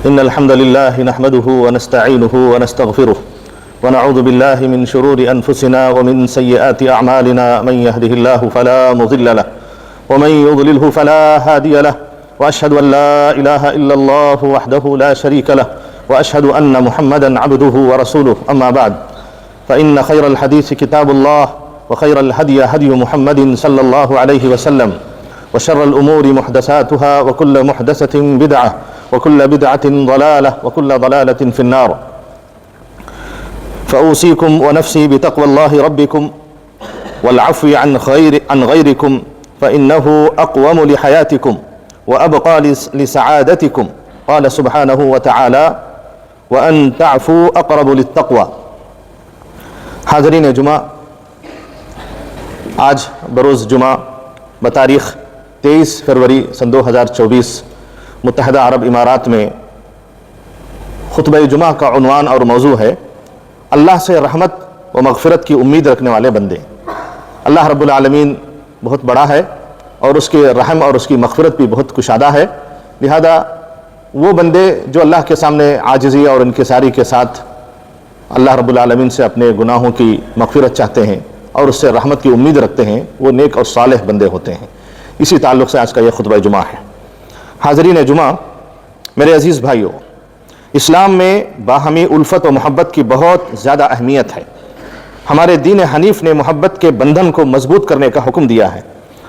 إن الحمد لله نحمده ونستعينه ونستغفره ونعوذ بالله من شرور أنفسنا ومن سيئات أعمالنا. من يهده الله فلا مضل له ومن يضلله فلا هادي له وأشهد أن لا إله إلا الله وحده لا شريك له وأشهد أن محمدا عبده ورسوله. أما بعد فإن خير الحديث كتاب الله وخير الهدي هدي محمد صلى الله عليه وسلم وشر الأمور محدثاتها وكل محدثة بدعة وكل بدعة ضلالة وكل ضلالة في النار. فأوصيكم ونفسي بتقوى الله ربكم والعفو عن غيركم فإنه أقوم لحياتكم وأبقى لسعادتكم. قال سبحانه وتعالى وأن تعفوا أقرب للتقوى. حاضرین جمعہ، آج بروز جمعہ بتاریخ 23 فروری سن 2024 متحدہ عرب امارات میں خطبہ جمعہ کا عنوان اور موضوع ہے اللہ سے رحمت و مغفرت کی امید رکھنے والے بندے. اللہ رب العالمین بہت بڑا ہے اور اس کے رحم اور اس کی مغفرت بھی بہت کشادہ ہے، لہذا وہ بندے جو اللہ کے سامنے عاجزی اور انکساری کے ساتھ اللہ رب العالمین سے اپنے گناہوں کی مغفرت چاہتے ہیں اور اس سے رحمت کی امید رکھتے ہیں، وہ نیک اور صالح بندے ہوتے ہیں. اسی تعلق سے آج کا یہ خطبہ جمعہ ہے. حاضرین جمعہ، میرے عزیز بھائیوں، اسلام میں باہمی الفت و محبت کی بہت زیادہ اہمیت ہے. ہمارے دین حنیف نے محبت کے بندھن کو مضبوط کرنے کا حکم دیا ہے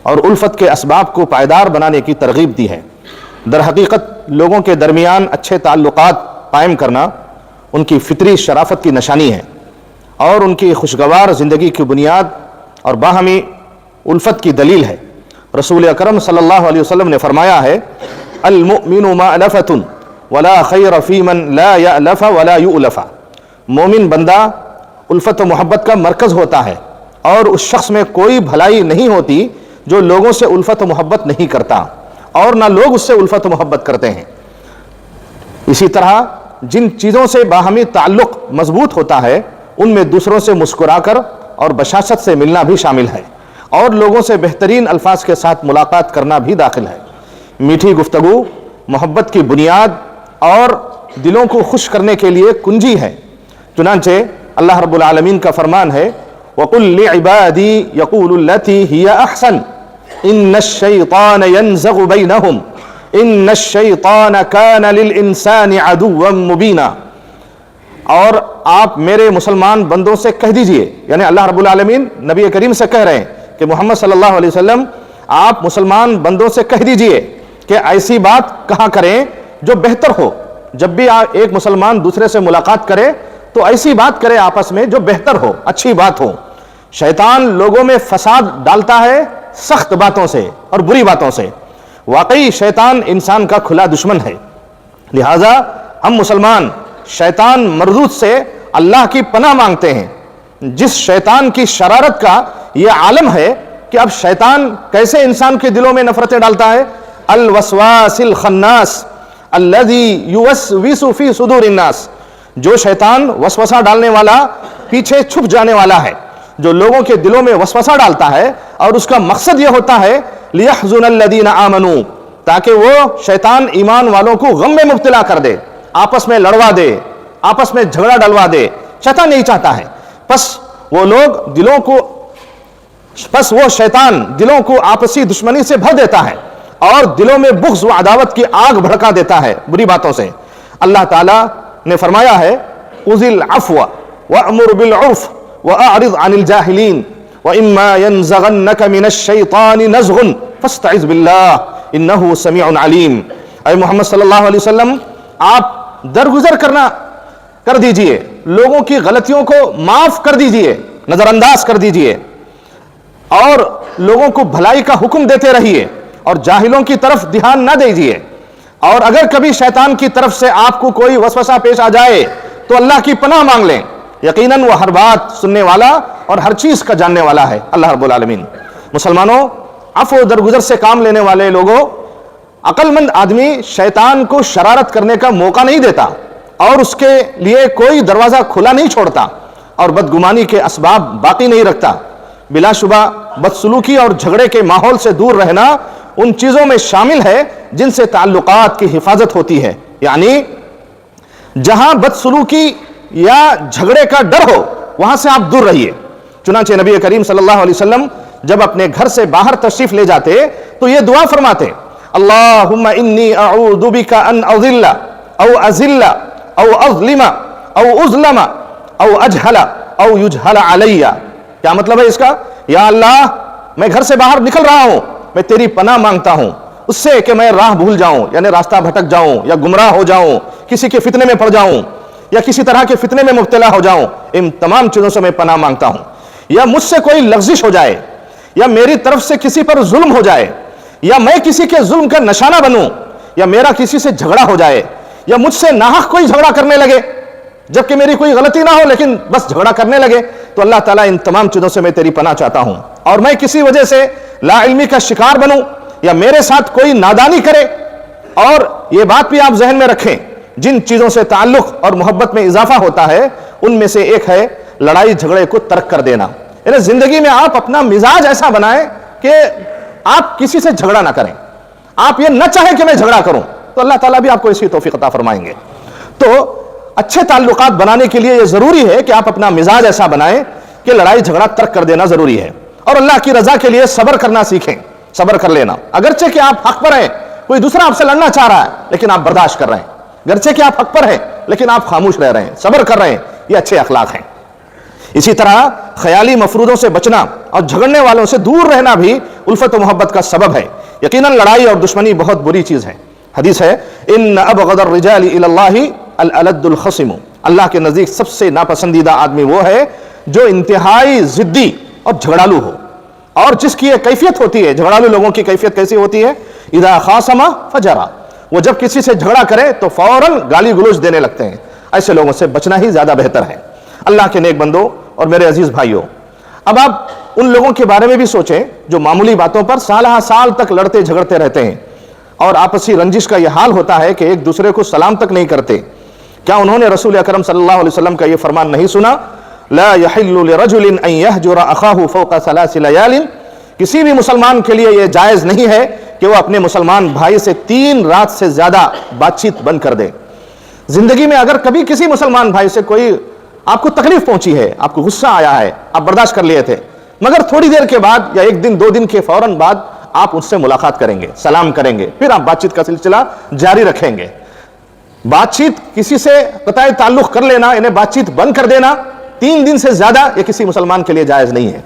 اور الفت کے اسباب کو پائیدار بنانے کی ترغیب دی ہے. در حقیقت لوگوں کے درمیان اچھے تعلقات قائم کرنا ان کی فطری شرافت کی نشانی ہے اور ان کی خوشگوار زندگی کی بنیاد اور باہمی الفت کی دلیل ہے. رسول اکرم صلی اللہ علیہ وسلم نے فرمایا ہے المؤمن مألفۃ ولا خیر فی من لا یألف ولا یؤلف. مومن بندہ الفت و محبت کا مرکز ہوتا ہے اور اس شخص میں کوئی بھلائی نہیں ہوتی جو لوگوں سے الفت و محبت نہیں کرتا اور نہ لوگ اس سے الفت و محبت کرتے ہیں. اسی طرح جن چیزوں سے باہمی تعلق مضبوط ہوتا ہے ان میں دوسروں سے مسکرا کر اور بشاشت سے ملنا بھی شامل ہے اور لوگوں سے بہترین الفاظ کے ساتھ ملاقات کرنا بھی داخل ہے. میٹھی گفتگو محبت کی بنیاد اور دلوں کو خوش کرنے کے لیے کنجی ہے. چنانچہ اللہ رب العالمین کا فرمان ہے وَقُلْ لِعِبَادِي يَقُولُ الَّتِي هِيَ أَحْسَنُ إِنَّ الشَّيْطَانَ يَنزَغُ بَيْنَهُمْ إِنَّ الشَّيْطَانَ كَانَ لِلْإِنسَانِ عَدُوًّا مُبِينًا. اور آپ میرے مسلمان بندوں سے کہہ دیجئے، یعنی اللہ رب العالمین نبی کریم سے کہہ رہے ہیں کہ محمد صلی اللہ علیہ وسلم آپ مسلمان بندوں سے کہہ دیجئے کہ ایسی بات کہا کریں جو بہتر ہو. جب بھی ایک مسلمان دوسرے سے ملاقات کرے تو ایسی بات کرے آپس میں جو بہتر ہو، اچھی بات ہو. شیطان لوگوں میں فساد ڈالتا ہے سخت باتوں سے اور بری باتوں سے. واقعی شیطان انسان کا کھلا دشمن ہے، لہذا ہم مسلمان شیطان مردود سے اللہ کی پناہ مانگتے ہیں. جس شیطان کی شرارت کا یہ عالم ہے کہ اب شیطان کیسے انسان کے دلوں میں نفرتیں ڈالتا ہے. الوسواس الخناس الذی یوسوس فی صدور الناس. جو شیطان وسوسہ ڈالنے والا، پیچھے چھپ جانے والا ہے، جو لوگوں کے دلوں میں وسوسہ ڈالتا ہے اور اس کا مقصد یہ ہوتا ہے لیحزن الذین آمنوا، تاکہ وہ شیطان ایمان والوں کو غم میں مبتلا کر دے، آپس میں لڑوا دے، آپس میں جھگڑا ڈلوا دے. شیطان نہیں چاہتا ہے. پس وہ شیطان دلوں کو آپسی دشمنی سے بھر دیتا ہے اور دلوں میں بغض و عداوت کی آگ بھڑکا دیتا ہے بری باتوں سے. اللہ تعالیٰ نے فرمایا ہے خذ العفو وأمر بالعرف وأعرض عن الجاہلین وإما ينزغنك من الشیطان نزغ فاستعذ باللہ انہ سمیع علیم. اے محمد صلی اللہ علیہ وسلم، آپ درگزر کر دیجئے، لوگوں کی غلطیوں کو معاف کر دیجئے، نظر انداز کر دیجئے اور لوگوں کو بھلائی کا حکم دیتے رہیے اور جاہلوں کی طرف دھیان نہ دیجئے. اور اگر کبھی شیطان کی طرف سے آپ کو کوئی وسوسہ پیش آ جائے تو اللہ کی پناہ مانگ لیں، یقیناً وہ ہر بات سننے والا اور ہر چیز کا جاننے والا ہے اللہ رب العالمین. مسلمانوں، عفو و درگزر سے کام لینے والے لوگوں، عقل مند آدمی شیطان کو شرارت کرنے کا موقع نہیں دیتا اور اس کے لیے کوئی دروازہ کھلا نہیں چھوڑتا اور بدگمانی کے اسباب باقی نہیں رکھتا. بلا شبہ بدسلوکی اور جھگڑے کے ماحول سے دور رہنا ان چیزوں میں شامل ہے جن سے تعلقات کی حفاظت ہوتی ہے، یعنی जहां बदसलूकी या झगड़े का डर हो वहां से आप दूर रहिए। चुनांचे नबी करीम सल्लल्लाहु अलैहि वसल्लम जब अपने घर से बाहर तशरीफ ले जाते तो ये दुआ फरमाते, अल्लाहुम्मा इन्नी अऊदु बिका अन अज़िल्ला औ अज़िल्ला औ अज़लिमा औ उज़लमा औ अजहला औ युजहला अलैया। क्या मतलब है इसका? या अल्लाह, मैं घर से बाहर निकल रहा हूं, मैं तेरी पनाह मांगता हूं उससे कि मैं राह भूल जाऊं, यानी रास्ता भटक जाऊं, या गुमराह हो जाऊं, किसी के फितने में पड़ जाऊं, या किसी तरह के फितने में मुब्तला हो जाऊं। इन तमाम चीजों से मैं पनाह मांगता हूं। या मुझसे कोई लग़्ज़िश हो जाए, या मेरी तरफ से किसी पर जुल्म हो जाए, या मैं किसी के जुल्म का निशाना बनूं, या मेरा किसी से झगड़ा हो जाए, या मुझसे नाहक कोई झगड़ा करने लगे जबकि मेरी कोई गलती ना हो लेकिन बस झगड़ा करने लगे, तो अल्लाह ताला इन तमाम चीजों से मैं तेरी पनाह चाहता हूं। और मैं किसी वजह से लाइल्मी का शिकार बनूं, या मेरे साथ कोई नादानी करे। और ये बात भी आप जहन में रखें, जिन चीजों से ताल्लुक और मोहब्बत में इजाफा होता है उनमें से एक है लड़ाई झगड़े को तर्क कर देना। यानी जिंदगी में आप अपना मिजाज ऐसा बनाएं कि आप किसी से झगड़ा ना करें, आप ये न चाहें कि मैं झगड़ा करूं, तो अल्लाह ताला भी आपको इसी तौफीक अता फरमाएंगे। तो अच्छे ताल्लुकात बनाने के लिए यह जरूरी है कि आप अपना मिजाज ऐसा बनाएं कि लड़ाई झगड़ा तर्क कर देना जरूरी है। और अल्लाह की रजा के लिए सब्र करना सीखें, सब्र कर लेना। अगरचे कि आप हक पर हैं, कोई दूसरा आपसे लड़ना चाह रहा है लेकिन आप बर्दाश्त कर रहे हैं, अगरचे कि आप हक पर हैं लेकिन आप खामोश रह रहे हैं, सब्र कर रहे हैं, ये अच्छे अखलाक हैं। इसी तरह ख्याली मफरूदों से बचना और झगड़ने वालों से दूर रहना भी उल्फत और मोहब्बत का सबब है। यकीनन लड़ाई और दुश्मनी बहुत बुरी चीज है। हदीस है, इन अबगदर रिजाली इलल्लाहि अल अलद्दुल खसिम। अल्लाह के नजदीक सबसे नापसंदीदा आदमी वो है जो इंतहाई जिद्दी और झगड़ालू हो। और जिसकी ये कैफियत होती है, झगड़ालू लोगों की कैफियत कैसी होती है? इदा खासमा फजरा, वो जब किसी से झगड़ा करे तो फौरन गाली गलौज देने लगते हैं। ऐसे लोगों से बचना ही ज्यादा बेहतर है। अल्लाह के नेक बंदो और मेरे अजीज भाइयों, अब आप उन लोगों के बारे में भी सोचें जो मामूली बातों पर साल तक लड़ते झगड़ते रहते हैं और आपसी रंजिश का यह हाल होता है कि एक दूसरे को सलाम तक नहीं करते। क्या उन्होंने रसूल अकरम सल्लल्लाहु अलैहि वसल्लम का यह फरमान नहीं सुना? ला यहिल्लु लिरजुलिन अन यहजुरा अखाहु फौका सलासी लयालिन। किसी भी मुसलमान के लिए यह जायज नहीं है कि वह अपने मुसलमान भाई से 3 रात से ज्यादा बातचीत बंद कर दे। जिंदगी में अगर कभी किसी मुसलमान भाई से कोई आपको तकलीफ पहुंची है, आपको गुस्सा आया है, आप बर्दाश्त कर लिए थे, मगर थोड़ी देर के बाद या 1 दिन 2 दिन के फौरन बाद आप उससे मुलाकात करेंगे, सलाम करेंगे, फिर आप बातचीत का सिलसिला जारी रखेंगे। बातचीत किसी से कतई ताल्लुक कर लेना, इन्हें बातचीत बंद कर देना 3 दिन से ज्यादा ये किसी मुसलमान के लिए जायज नहीं है।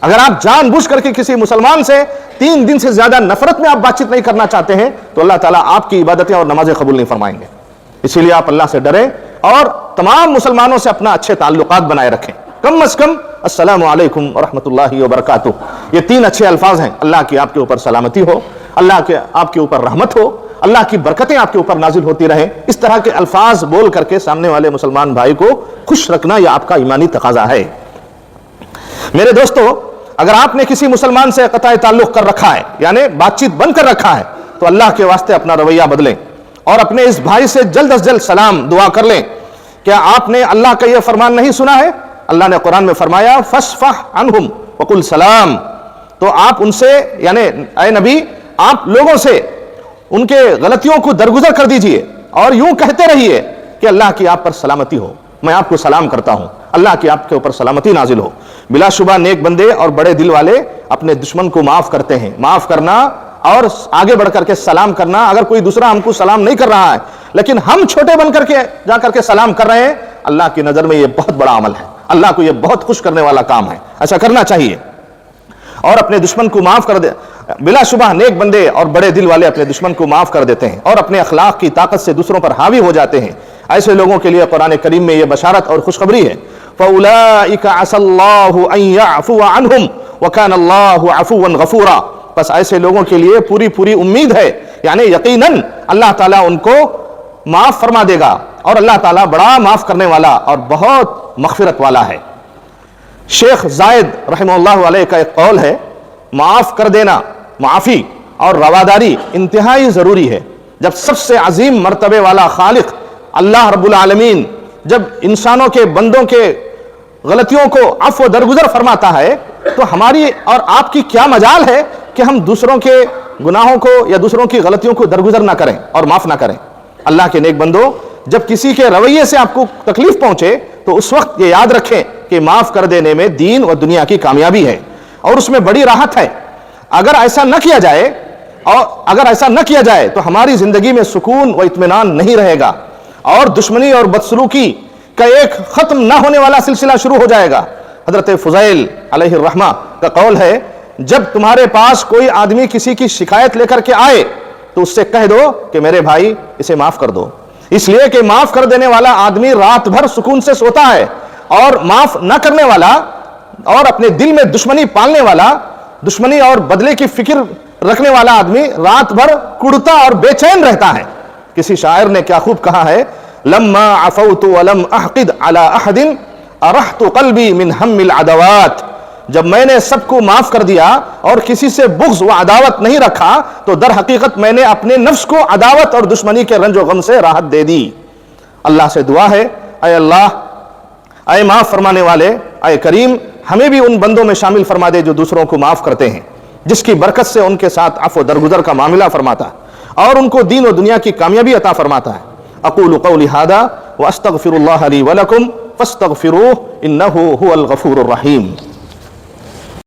अगर आप जानबूझ करके किसी मुसलमान से 3 दिन से ज्यादा नफरत में आप बातचीत नहीं करना चाहते हैं तो अल्लाह ताला आपकी इबादतें और नमाजें कबूल नहीं फरमाएंगे। इसीलिए आप अल्लाह से डरें और तमाम मुसलमानों से अपना अच्छे ताल्लुकात बनाए रखें। कम अज कम अस्सलामु अलैकुम व रहमतुल्लाहि व बरकातुहू, ये 3 अच्छे अल्फाज हैं। अल्लाह की आपके ऊपर सलामती हो, अल्लाह के आपके ऊपर रहमत हो, अल्लाह की बरकतें आपके ऊपर नाजिल होती रहें। इस तरह के अल्फाज बोल करके सामने वाले मुसलमान भाई को खुश रखना यह आपका ईमानी तकाजा है। मेरे दोस्तों, अगर आपने किसी मुसलमान से कतई ताल्लुक कर रखा है, यानी बातचीत बंद कर रखा है, तो अल्लाह के वास्ते अपना रवैया बदलें और अपने इस भाई से जल्द अज जल्द सलाम दुआ कर लें। क्या आपने अल्लाह का यह फरमान नहीं सुना है? अल्लाह ने कुरान में फरमाया, फस्फह अन्हुम वकुल सलाम। तो आप उनसे, यानी ऐ नबी, आप लोगों से उनके गलतियों को दरगुजर कर दीजिए और यूं कहते रहिए कि अल्लाह की आप पर सलामती हो, मैं आपको सलाम करता हूं, अल्लाह की आपके ऊपर सलामती नाजिल हो। बिलाशुबा नेक बंदे और बड़े दिल वाले अपने दुश्मन को माफ करते हैं। माफ करना और आगे बढ़ करके सलाम करना, अगर कोई दूसरा हमको सलाम नहीं कर रहा है लेकिन हम छोटे बन करके जा करके सलाम कर रहे हैं, अल्लाह की नजर में यह बहुत बड़ा अमल है, अल्लाह को यह बहुत खुश करने वाला काम है। ऐसा करना चाहिए और अपने दुश्मन को माफ कर दे। बिलाशुबह नेक बंदे और बड़े दिल वाले अपने दुश्मन को माफ कर देते हैं और अपने अखलाक की ताकत से दूसरों पर हावी हो जाते हैं। ऐसे लोगों के लिए कुरान करीम में यह बशारत और खुशखबरी है, फउलाइका असल्लाहु अन यअफुव अन्हुम व काना अल्लाहु अफुवन गफूरा। बस ऐसे लोगों के लिए पूरी पूरी उम्मीद है, यानी यकीनन अल्लाह ताला उनको माफ फरमा देगा और अल्लाह ताला बड़ा माफ करने वाला और बहुत मगफिरत वाला है। शेख जायद रहमतुल्लाह अलैह का एक कौल है, माफ कर देना, माफी और रवादारी इंतहाई जरूरी है। जब सबसे अजीम मर्तबे वाला खालिक अल्लाह रब्बुल आलमीन जब इंसानों के बंदों के गलतियों को अफ़्व दरगुजर फरमाता है, तो हमारी और आपकी क्या मजाल है कि हम दूसरों के गुनाहों को या दूसरों की गलतियों को दरगुजर ना करें और माफ ना करें। अल्लाह के नेक बंदो, جب کسی کے رویے سے آپ کو تکلیف پہنچے تو اس وقت یہ یاد رکھیں کہ معاف کر دینے میں دین و دنیا کی کامیابی ہے اور اس میں بڑی راحت ہے۔ اگر ایسا نہ کیا جائے تو ہماری زندگی میں سکون و اطمینان نہیں رہے گا اور دشمنی اور بدسلوکی کا ایک ختم نہ ہونے والا سلسلہ شروع ہو جائے گا۔ حضرت فضیل علیہ الرحمہ کا قول ہے، جب تمہارے پاس کوئی آدمی کسی کی شکایت لے کر کے آئے تو اس سے کہہ دو کہ میرے بھائی اسے معاف کر دو، اس لیے کہ معاف کر دینے والا آدمی رات بھر سکون سے سوتا ہے، اور معاف نہ کرنے والا اور اپنے دل میں دشمنی پالنے والا، دشمنی اور بدلے کی فکر رکھنے والا آدمی رات بھر کڑتا اور بے چین رہتا ہے۔ کسی شاعر نے کیا خوب کہا ہے، لما عفوت ولم احقد على احد ارحت قلبی من ہم العدوات، جب میں نے سب کو معاف کر دیا اور کسی سے بغض و عداوت نہیں رکھا تو در حقیقت میں نے اپنے نفس کو عداوت اور دشمنی کے رنج و غم سے راحت دے دی۔ اللہ سے دعا ہے، اے اللہ، اے معاف فرمانے والے، اے کریم، ہمیں بھی ان بندوں میں شامل فرما دے جو دوسروں کو معاف کرتے ہیں، جس کی برکت سے ان کے ساتھ عفو درگزر کا معاملہ فرماتا ہے اور ان کو دین و دنیا کی کامیابی عطا فرماتا ہے۔ اقول قولی ھذا واستغفر اللہ لی ولکم فاستغفروہ انہ ھو الغفور الرحیم۔